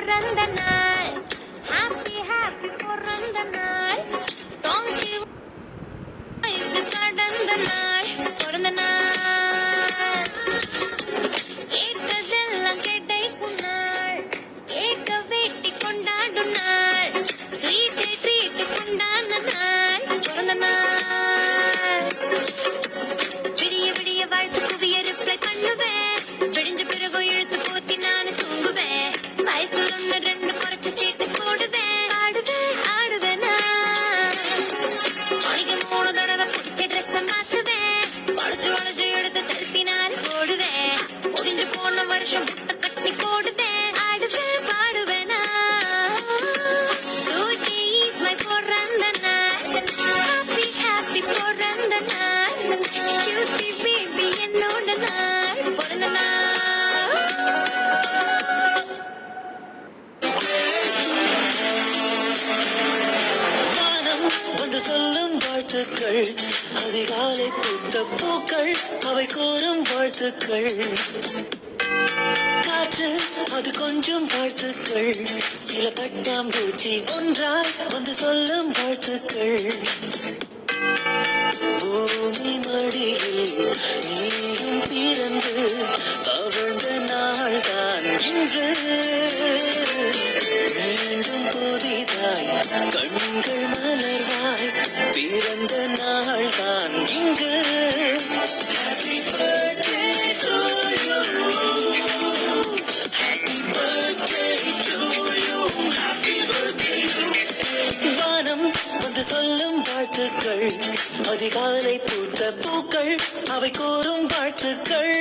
பிறந்த நாள் happy happy பிறந்த நாள் தோங்கி வயசு கடந்த நாள் பிறந்த நாள் கேட்டதெல்லாம் கிடைக்கும் நாள் கேட்க வேட்டி கொண்டாடும் நாள் ஸ்வீட்டை ட்ரீட் கொண்டாட நாள் பிறந்த நாள் விடிய விடிய வாழ்த்து குவிய ரிப்ளை பண்ணுவேன் விடிஞ்ச பிறகு இழுத்து போத்தி நானு தூங்குவேன் வயசுல ஒண்ணு ரெண்டு குறைச்சு ஸ்டேட்டஸ் போடுவேன் ஆடுவேன் ஆடுவேனா மணிக்கு 3 தடவை குடிச்ச ட்ரெஸ் மாத்துவேன் வளைச்சு வளைச்சு எடுத்து செல்ஃபி நானு போடுவேன் முடிஞ்சு போன வருஷம் புட்ட கட்டி போடுவேன் ஆடுவேன் பாடுவேனா Today is my பிறந்த நாள் ஹாப்பி ஹாப்பி பிறந்த நாள் கியூட்டி பேபி என்னோட நாள் பிறந்த நாள் வந்து சொல்லும் வாழ்த்துக்கள் அதிகாலை பூத்த பூக்கள் அவை கோரும் வாழ்த்துக்கள் காற்று அது கொஞ்சம் வாழ்த்துக்கள் சில பட்டாம்பூச்சி ஒன்றாய் வந்து சொல்லும் வாழ்த்துக்கள் பூமி மடியில் நீயும் பிறந்து தவழ்ந்த நாள்தான் இன்று மீண்டும் புதிதாய் கண்கள் மலர்வாய் பிறந்த நாள்தான் இங்கு Happy birthday to you Happy birthday to you Happy birthday வானம் வந்து சொல்லும் வாழ்த்துக்கள் அதிகாலை பூத்த பூக்கள் அவை கோரும் வாழ்த்துக்கள்